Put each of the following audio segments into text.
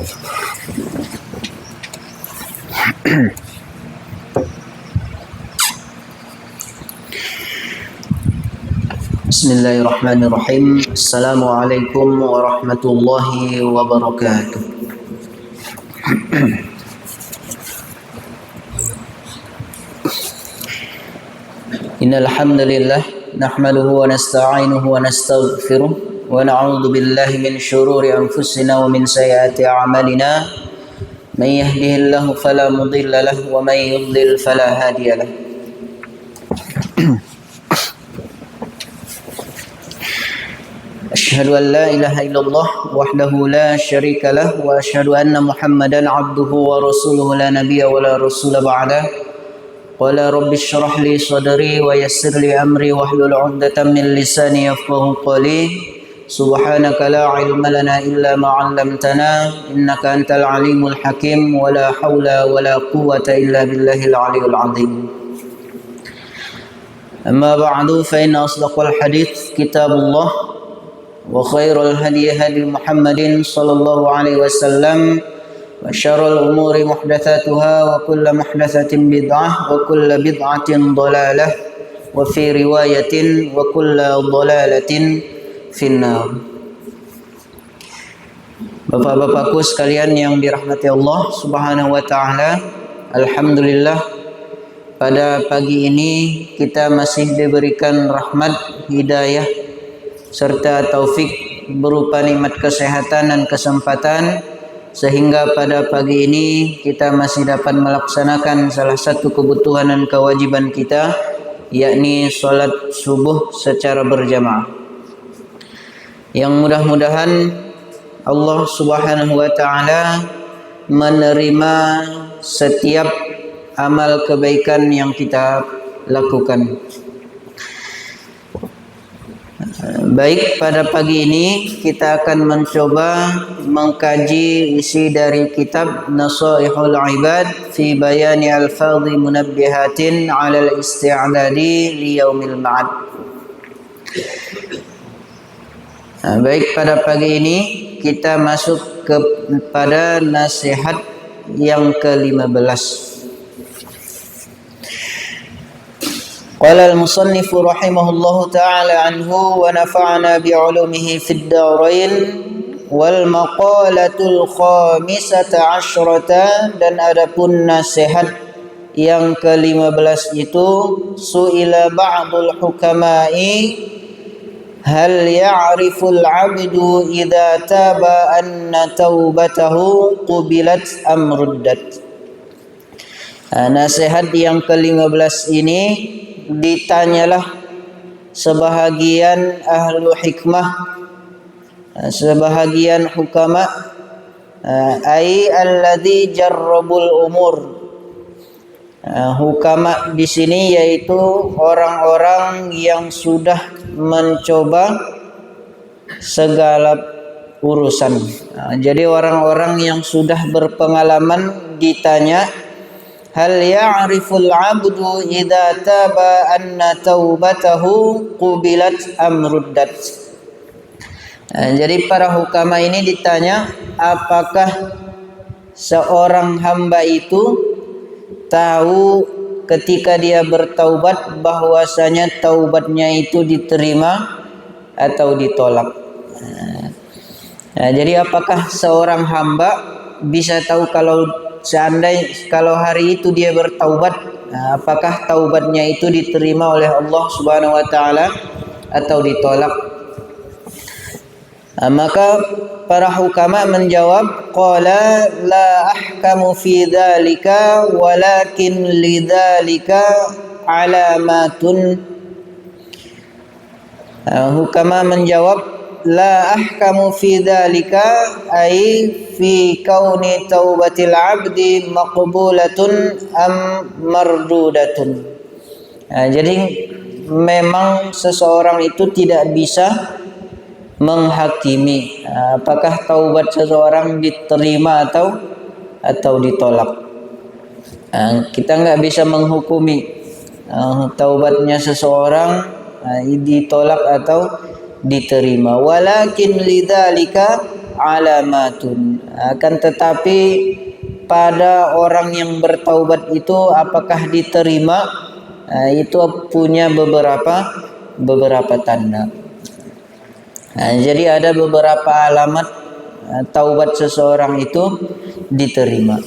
Bismillahirrahmanirrahim. Assalamualaikum warahmatullahi wabarakatuh. Innal hamdalillah nahmaduhu wa nasta'inuhu wa nastaghfiruh wa na'udzu billahi min shururi anfusina wa min sayyiati a'malina. May yahdihillahu fala mudilla lahu wa may yudlil fala hadiya lahu. أشهد أن لا إله إلا الله وحده لا شريك له وأشهد أن محمدا عبده ورسوله لا نبي ولا رسول بعده قال رب اشرح لي صدري ويسر لي أمري واحلل عقدة من لساني يفقهوا قولي سبحانك لا علم لنا إلا ما علمتنا إنك أنت العليم الحكيم ولا حول ولا قوة إلا بالله العلي العظيم. أما بعد فإن أصدق الحديث كتاب الله وخير الهدي هدي محمد صلى الله عليه وسلم وشر الأمور محدثاتها وكل محدثة بدعة وكل بدعة ضلالة وفي رواية وكل ضلالة في النار. Bapak-bapakku sekalian yang dirahmati Allah Subhanahu wa taala, alhamdulillah pada pagi ini kita masih diberikan rahmat, hidayah serta taufik berupa nikmat kesehatan dan kesempatan sehingga pada pagi ini kita masih dapat melaksanakan salah satu kebutuhan dan kewajiban kita, yakni salat subuh secara berjamaah. Yang mudah-mudahan Allah Subhanahu wa taala menerima setiap amal kebaikan yang kita lakukan. Baik, pada pagi ini kita akan mencoba mengkaji isi dari kitab Nasaihul Ibad fi bayani al-fadhi munabbihatin 'ala al-isti'dadi li yaumil ma'ad. Baik, pada pagi ini kita masuk kepada nasihat yang ke-15. قال المصنف رحمه الله تعالى عنه ونفعنا بعلومه في الدارين والمقالة الخامسة عشرة. Dan adapun nasihat yang ke-15 itu su'ila ba'dul hukama'i hal ya'riful 'abdu idza taba anna taubatahu qubilat am ruddat. Nasihat yang ke-15 ini ditanyalah sebahagian ahlu hikmah, sebahagian hukama, ai alladzi jarrabul umur. Hukama di sini yaitu orang-orang yang sudah mencoba segala urusan. Jadi orang-orang yang sudah berpengalaman ditanya, hal ya'riful 'abdu idza taba anna taubatahu qubilat am ruddat. Jadi para hukama ini ditanya, apakah seorang hamba itu tahu ketika dia bertaubat bahwasanya taubatnya itu diterima atau ditolak. Jadi apakah seorang hamba bisa tahu kalau hari itu dia bertaubat, apakah taubatnya itu diterima oleh Allah Subhanahu wa taala atau ditolak? Maka para hukama menjawab, qala la ahkamu fi dzalika walakin lidzalika alamatun. Hukama menjawab, la ahkamu fi dzalika ay fi kauni taubatil abdi maqbulatun am mardudatun. Jadi memang seseorang itu tidak bisa menghakimi apakah taubat seseorang diterima atau ditolak. Kita nggak bisa menghukumi taubatnya seseorang ditolak atau diterima. Walakin lidzalika, alamatun. Akan tetapi pada orang yang bertaubat itu apakah diterima, itu punya beberapa tanda. Jadi ada beberapa alamat taubat seseorang itu diterima.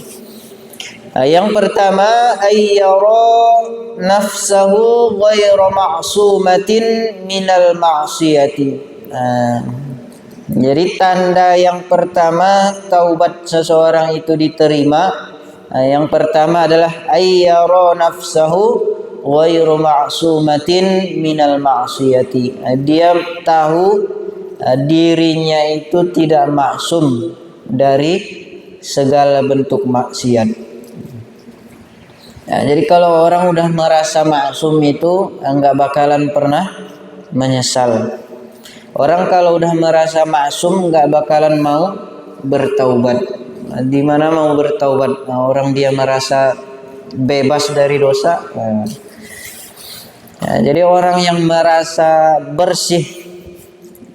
Yang pertama, ayyara nafsahu ghairu ma'sumatin minal ma'siyati. Jadi tanda yang pertama taubat seseorang itu diterima, yang pertama adalah ayyara nafsahu ghairu ma'sumatin minal ma'siyati. Dia tahu dirinya itu tidak maksum dari segala bentuk maksiat. Jadi kalau orang udah merasa maksum itu enggak bakalan pernah menyesal. Orang kalau udah merasa maksum enggak bakalan mau bertaubat. Di mana mau bertaubat? Orang dia merasa bebas dari dosa. Jadi orang yang merasa bersih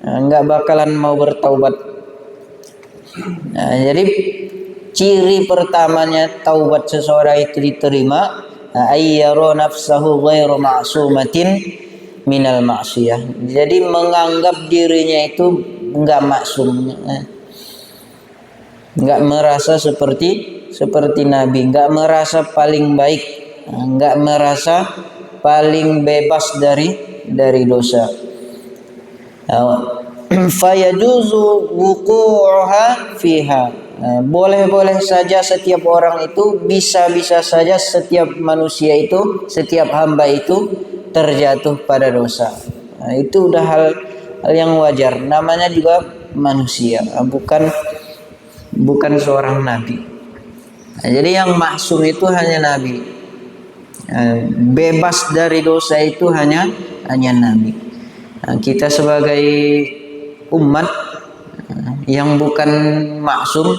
enggak bakalan mau bertaubat. Jadi ciri pertamanya taubat seseorang itu diterima, ayyara nafsahu ghairu ma'sumatin minal ma'siyah. Jadi menganggap dirinya itu enggak maksum, enggak merasa seperti Nabi, enggak merasa paling baik, enggak merasa paling bebas dari dosa. Fayajuzu wuqu'uha fiha. Boleh-boleh saja setiap orang itu, bisa-bisa saja setiap manusia itu, setiap hamba itu terjatuh pada dosa. Itu udah hal yang wajar. Namanya juga manusia, bukan seorang nabi. Jadi yang maksum itu hanya nabi. Bebas dari dosa itu hanya nabi. Kita sebagai umat yang bukan maksum,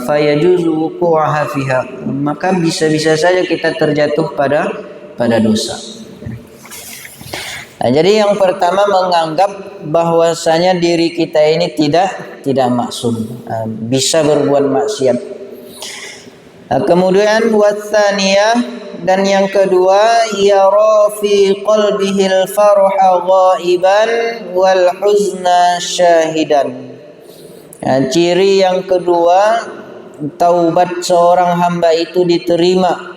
fayajuzu wuqu'uha fiha, maka bisa-bisa saja kita terjatuh pada dosa. Jadi yang pertama menganggap bahwasanya diri kita ini tidak maksum, bisa berbuat maksiat. Kemudian watsaniyah, dan yang kedua, yara fi qalbihil farha ghaiban wal huzna syahidan. Ciri yang kedua taubat seorang hamba itu diterima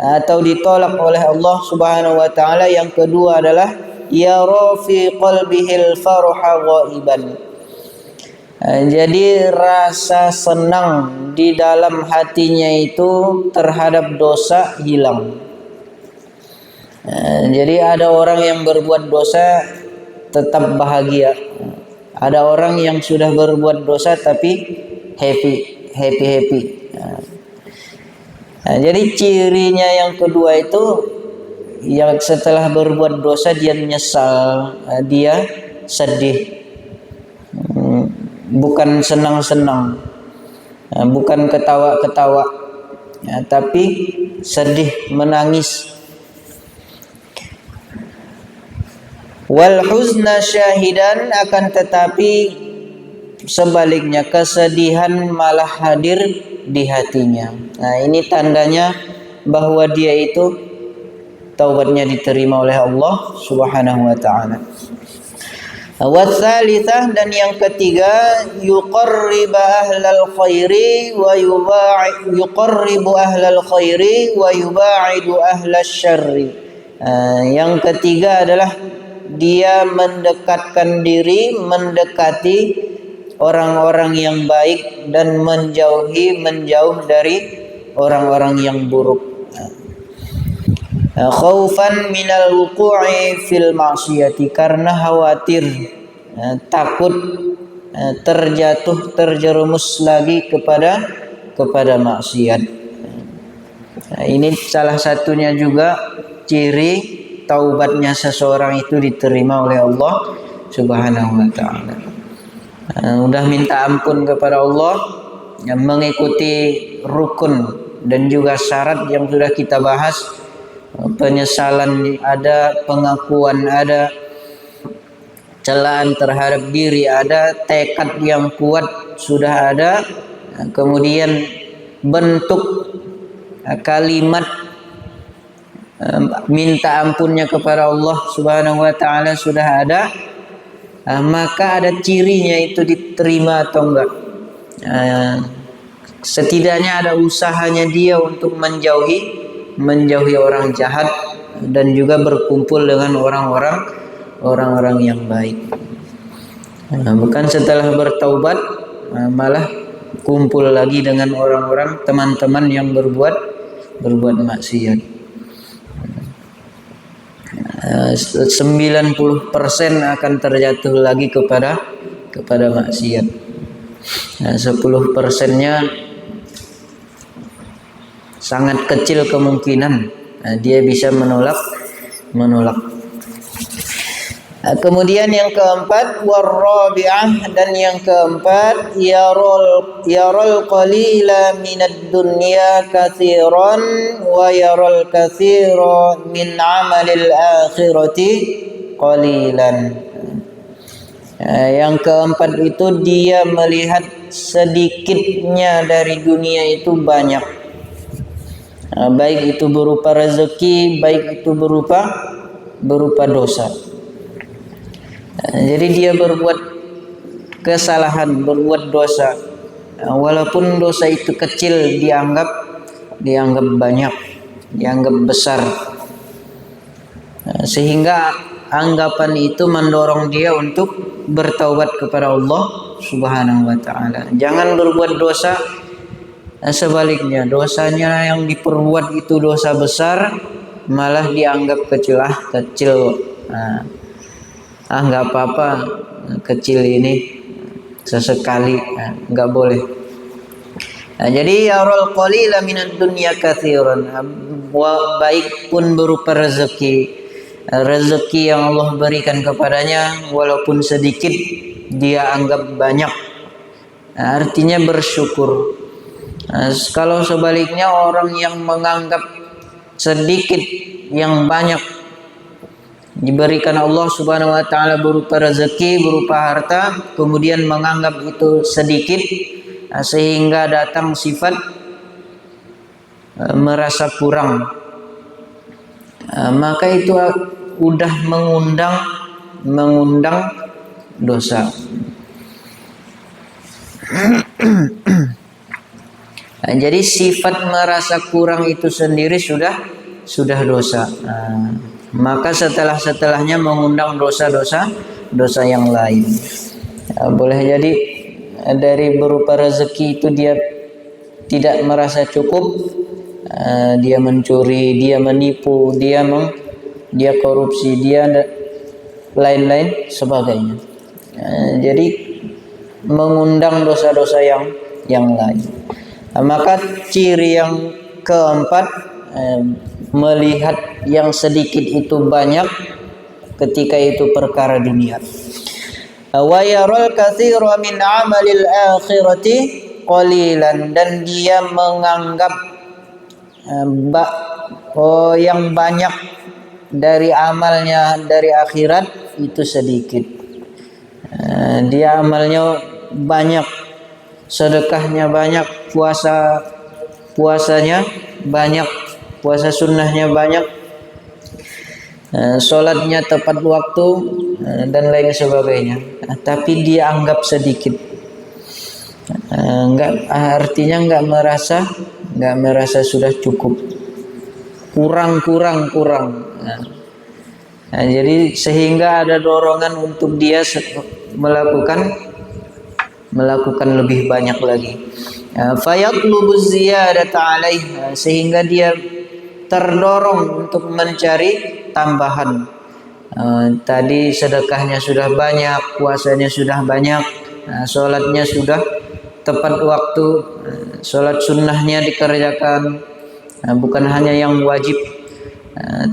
atau ditolak oleh Allah Subhanahu wa taala. Yang kedua adalah yara fi qalbihil farha ghaiban. Jadi rasa senang di dalam hatinya itu terhadap dosa hilang. Jadi ada orang yang berbuat dosa tetap bahagia. Ada orang yang sudah berbuat dosa tapi happy. Jadi cirinya yang kedua itu, yang setelah berbuat dosa dia menyesal, dia sedih. Bukan senang-senang, bukan ketawa-ketawa, tapi sedih, menangis. Wal huzna syahidan, akan tetapi sebaliknya kesedihan malah hadir di hatinya. Ini tandanya bahwa dia itu taubatnya diterima oleh Allah Subhanahu wa taala. Wasalitsah, dan yang ketiga, yuqarribu ahlal khairi wa yuba'idu ahlas syarri. Yang ketiga adalah dia mendekatkan diri, mendekati orang-orang yang baik dan menjauh dari orang-orang yang buruk. Khaufan minal wuqu'i fil ma'siyati, karena khawatir, takut terjerumus lagi kepada maksiat. Ini salah satunya juga ciri taubatnya seseorang itu diterima oleh Allah Subhanahu wa taala. Udah minta ampun kepada Allah, yang mengikuti rukun dan juga syarat yang sudah kita bahas. Penyesalan ada, pengakuan ada, celaan terhadap diri ada, tekad yang kuat sudah ada, kemudian bentuk kalimat minta ampunnya kepada Allah Subhanahu wa taala sudah ada, maka ada cirinya itu diterima atau enggak. Setidaknya ada usahanya dia untuk menjauhi orang jahat dan juga berkumpul dengan orang-orang yang baik. Bukan setelah bertaubat malah kumpul lagi dengan orang-orang teman-teman yang berbuat maksiat. 90% akan terjatuh lagi kepada maksiat. 10%-nya sangat kecil kemungkinan dia bisa menolak. Kemudian yang keempat, warabi'ah, dan yang keempat, yarul qalila minad dunya katsiran wa yarul katsira min amalil akhirati qalilan. Yang keempat itu dia melihat sedikitnya dari dunia itu banyak, baik itu berupa rezeki, baik itu berupa dosa. Jadi dia berbuat kesalahan, berbuat dosa, walaupun dosa itu kecil dianggap banyak, dianggap besar, sehingga anggapan itu mendorong dia untuk bertaubat kepada Allah Subhanahu wa taala. Jangan berbuat dosa sebaliknya, dosanya yang diperbuat itu dosa besar malah dianggap kecil. Nggak apa-apa, kecil ini sesekali, nggak boleh. Jadi yarul qalila minad dunya katsiran, baik pun berupa rezeki yang Allah berikan kepadanya walaupun sedikit dia anggap banyak, artinya bersyukur. Kalau sebaliknya orang yang menganggap sedikit yang banyak diberikan Allah Subhanahu wa taala berupa rezeki, berupa harta, kemudian menganggap itu sedikit, sehingga datang sifat merasa kurang, maka itu udah mengundang dosa. Jadi sifat merasa kurang itu sendiri sudah dosa. Maka setelahnya mengundang dosa yang lain. Boleh jadi dari berupa rezeki itu dia tidak merasa cukup, dia mencuri, dia menipu, dia korupsi, dia lain-lain sebagainya. Jadi mengundang dosa-dosa yang lain. Maka ciri yang keempat, melihat yang sedikit itu banyak ketika itu perkara dunia. Wa yarul katsira min amalil akhirati qalilan, dan dia menganggap yang banyak dari amalnya dari akhirat itu sedikit. Dia amalnya banyak, sedekahnya banyak, puasanya banyak, puasa sunnahnya banyak, sholatnya tepat waktu, dan lain sebagainya, tapi dia anggap sedikit. Artinya nggak merasa sudah cukup, kurang. Jadi sehingga ada dorongan untuk dia melakukan lebih banyak lagi. Fayatlubu ziyadata alaih, sehingga dia terdorong untuk mencari tambahan. Tadi sedekahnya sudah banyak, puasanya sudah banyak, sholatnya sudah tepat waktu, sholat sunnahnya dikerjakan, bukan hanya yang wajib,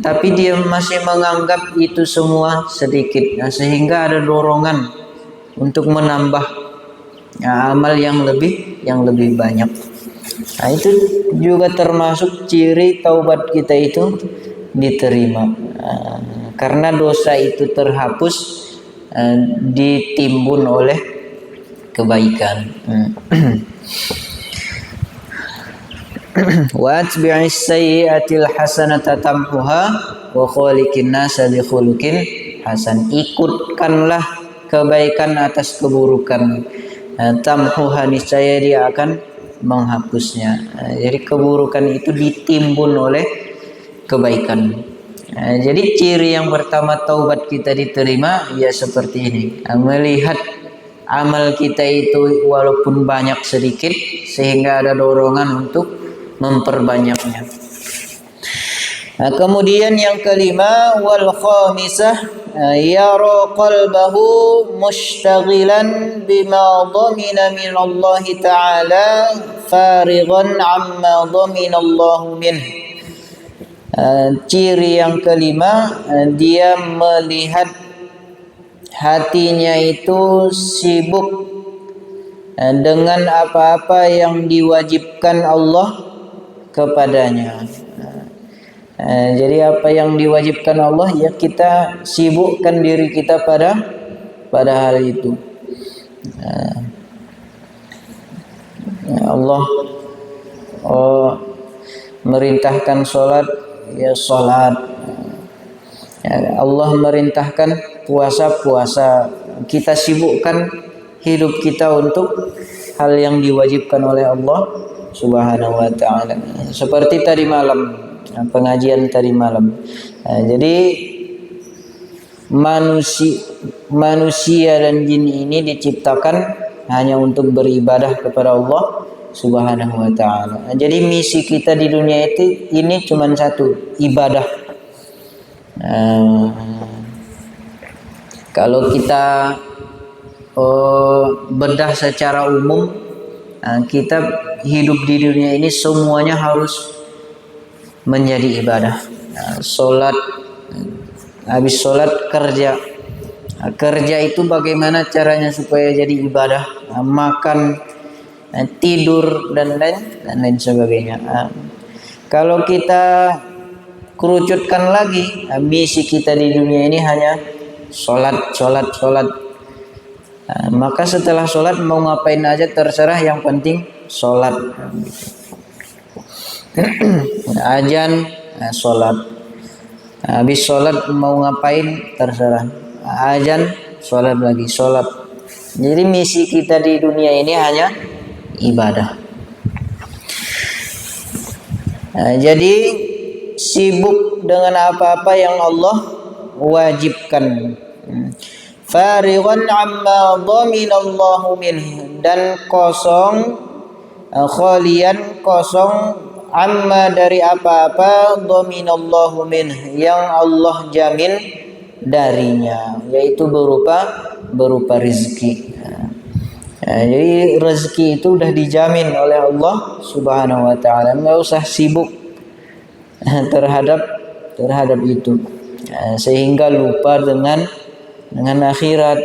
tapi dia masih menganggap itu semua sedikit, sehingga ada dorongan untuk menambah amal yang lebih banyak. Itu juga termasuk ciri taubat kita itu diterima, karena dosa itu terhapus ditimbun oleh kebaikan. Wa atbi'is sayyi'atil hasanata tamhuha wa khaliqin nasa bi khuluqin hasan. Ikutkanlah kebaikan atas keburukan. Tamhuha, niscaya dia akan menghapusnya. Jadi keburukan itu ditimbun oleh kebaikan. Jadi ciri yang pertama taubat kita diterima ya seperti ini. Melihat amal kita itu walaupun banyak sedikit sehingga ada dorongan untuk memperbanyaknya. Kemudian yang kelima, wal khamisah yara qalbahu mushtaghilan bima dhamina min Allah Ta'ala farighan amma dhamina Allah minh. Ciri yang kelima, dia melihat hatinya itu sibuk dengan apa-apa yang diwajibkan Allah kepadanya. Jadi apa yang diwajibkan Allah ya kita sibukkan diri kita pada hal itu. Allah merintahkan sholat ya sholat. Allah merintahkan puasa, kita sibukkan hidup kita untuk hal yang diwajibkan oleh Allah Subhanahu wa ta'ala. Seperti tadi malam, pengajian tadi malam. Jadi manusia dan jin ini diciptakan hanya untuk beribadah kepada Allah Subhanahu wa ta'ala. Jadi misi kita di dunia ini cuma satu, ibadah. Kalau kita bedah secara umum, kita hidup di dunia ini semuanya harus menjadi ibadah. Sholat, habis sholat kerja. Kerja itu bagaimana caranya supaya jadi ibadah, makan, tidur dan lain sebagainya. Kalau kita kerucutkan lagi, misi kita di dunia ini hanya sholat. Maka setelah sholat mau ngapain aja terserah, yang penting sholat. Ajan, sholat. Habis sholat mau ngapain terserah. Ajan, sholat lagi, sholat. Jadi misi kita di dunia ini hanya ibadah. Jadi sibuk dengan apa-apa yang Allah wajibkan. Farighan amma dhaminallahu minhu, dan kosong, khalian kosong, amma dari apa-apa, dhaminallahu minhu yang Allah jamin darinya, yaitu berupa rezeki. Jadi rezeki itu udah dijamin oleh Allah Subhanahu wa ta'ala, nggak usah sibuk terhadap itu, sehingga lupa dengan akhirat.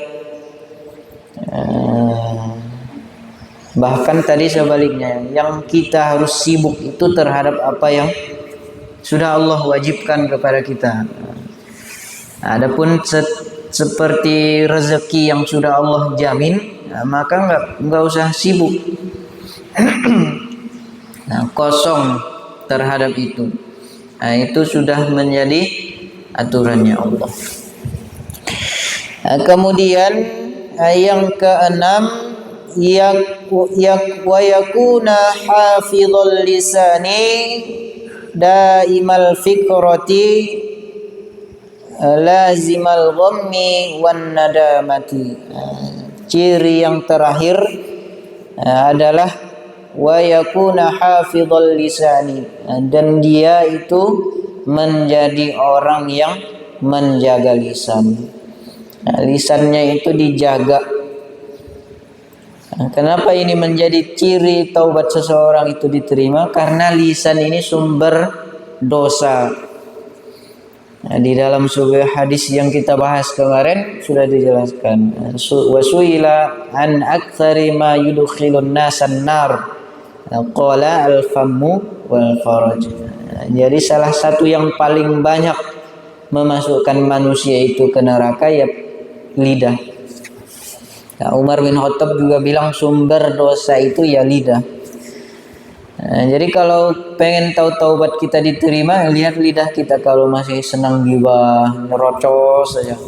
Bahkan tadi sebaliknya, yang kita harus sibuk itu terhadap apa yang sudah Allah wajibkan kepada kita. Adapun seperti rezeki yang sudah Allah jamin, maka nggak usah sibuk. Kosong terhadap itu. Itu sudah menjadi aturannya Allah. Kemudian yang keenam, wa yakuna hafizul lisani daimal fikrati lazimal ghammi wan nadamati. Ciri yang terakhir adalah wa yakuna hafizul lisani, dan dia itu menjadi orang yang menjaga lisan. Lisannya itu dijaga. Kenapa ini menjadi ciri taubat seseorang itu diterima? Karena lisan ini sumber dosa. Di dalam sebuah hadis yang kita bahas kemarin sudah dijelaskan. Wasuila an aktsari ma yudkhilun nasan nar. Qala al-fammu wal faraj. Jadi salah satu yang paling banyak memasukkan manusia itu ke neraka ya lidah. Nah, Umar bin Khattab juga bilang sumber dosa itu ya lidah. Nah, jadi kalau pengen tahu taubat kita diterima, lihat lidah kita. Kalau masih senang gibah, nerocos saja,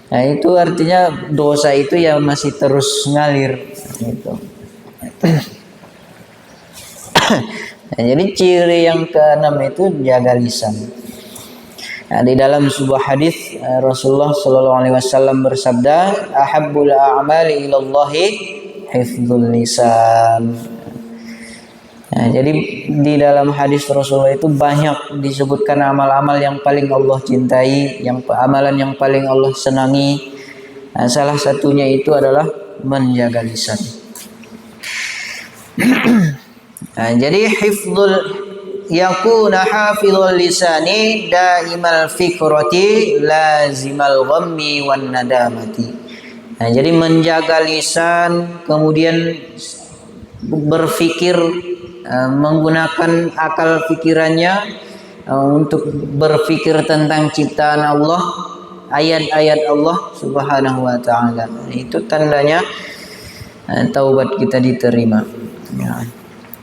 nah itu artinya dosa itu ya masih terus ngalir gitu. Nah, jadi ciri yang keenam itu jaga lisan. Nah, di dalam sebuah hadis Rasulullah Shallallahu Alaihi Wasallam bersabda, "Ahabbul a'mali ilallahi hifdzul lisan." Nah, jadi di dalam hadis Rasulullah itu banyak disebutkan amal-amal yang paling Allah cintai, amalan yang paling Allah senangi. Nah, salah satunya itu adalah menjaga lisan. Nah, jadi yakuna hafizul lisani daimal fikrati lazimal ghammi wan nadamati. Nah, jadi menjaga lisan, kemudian berpikir, menggunakan akal pikirannya untuk berpikir tentang ciptaan Allah, ayat-ayat Allah Subhanahu wa taala. Itu tandanya taubat kita diterima. Ya.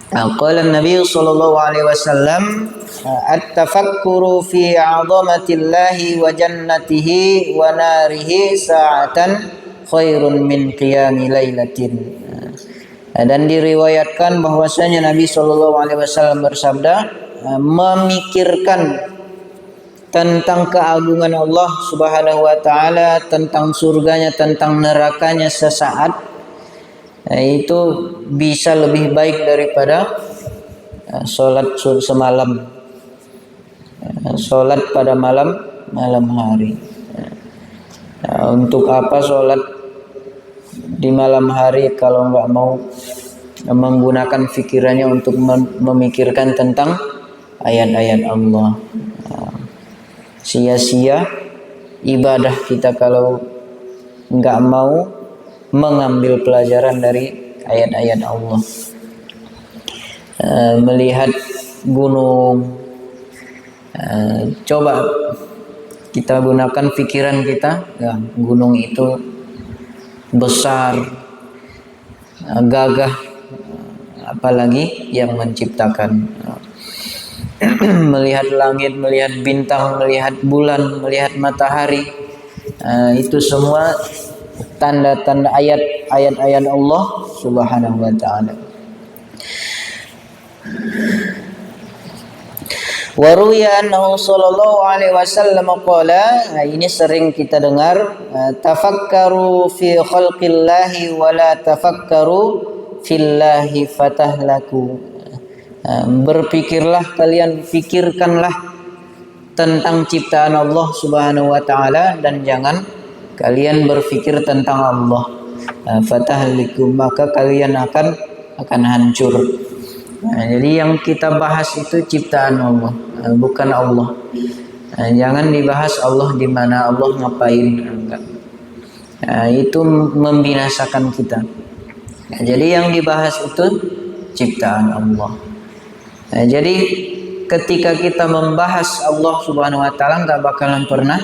Qala Nabi sallallahu alaihi wasallam, at-tafakkuru fi 'azamatillahi wa jannatihi wa narihi sa'atan khairun min qiyami lailatin. Dan diriwayatkan bahwasanya Nabi sallallahu alaihi wasallam bersabda, memikirkan tentang keagungan Allah Subhanahu wa taala, tentang surganya, tentang nerakanya sesaat, itu bisa lebih baik daripada sholat semalam, sholat pada malam hari. Untuk apa sholat di malam hari kalau nggak mau menggunakan pikirannya untuk memikirkan tentang ayat-ayat Allah? Sia-sia ibadah kita kalau nggak mau mengambil pelajaran dari ayat-ayat Allah. Melihat gunung, coba kita gunakan pikiran kita, ya, gunung itu besar, gagah, apalagi yang menciptakan. Melihat langit, melihat bintang, melihat bulan, melihat matahari, itu semua tanda-tanda ayat-ayat Allah Subhanahu wa taala. Wa ruwiya annahu sallallahu alaihi wasallam qala, ini sering kita dengar, tafakkaru fi khalqillahi wa la tafakkaru fillahi fatahlaku. Berpikirlah kalian, pikirkanlah tentang ciptaan Allah Subhanahu wa taala dan jangan kalian berpikir tentang Allah. Fatahlikum, maka kalian akan hancur. Nah, jadi yang kita bahas itu ciptaan Allah, bukan Allah. Jangan dibahas Allah di mana, Allah ngapain, enggak. Itu membinasakan kita. Jadi yang dibahas itu ciptaan Allah. Jadi ketika kita membahas Allah Subhanahu wa taala enggak bakalan pernah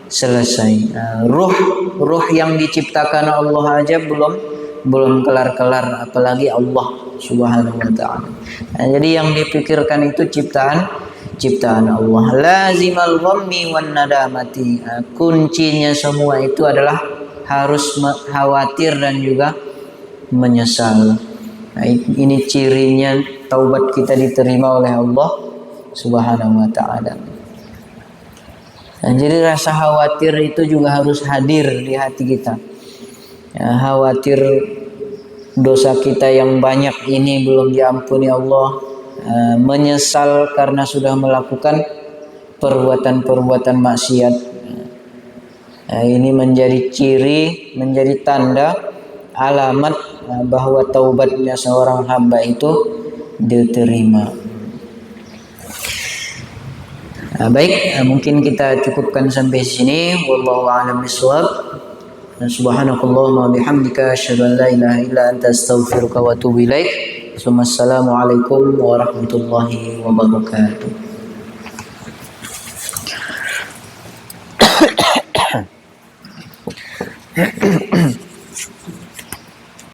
selesai. Ruh yang diciptakan Allah aja belum kelar-kelar, apalagi Allah Subhanahu wa taala. Jadi yang dipikirkan itu ciptaan Allah. Lazimal ghammi wan nadamati. Kuncinya semua itu adalah harus khawatir dan juga menyesal. Ini cirinya taubat kita diterima oleh Allah Subhanahu wa taala. Jadi rasa khawatir itu juga harus hadir di hati kita. Khawatir dosa kita yang banyak ini belum diampuni Allah, menyesal karena sudah melakukan perbuatan-perbuatan maksiat. Ini menjadi ciri, menjadi tanda, alamat bahwa taubatnya seorang hamba itu diterima. Baik, mungkin kita cukupkan sampai sini. Wallahu a'lam bishawab. Subhanakallahumma bihamdika asyhadu an la ilaha illa anta astaghfiruka wa atubu ilaik. Wassalamualaikum warahmatullahi wabarakatuh.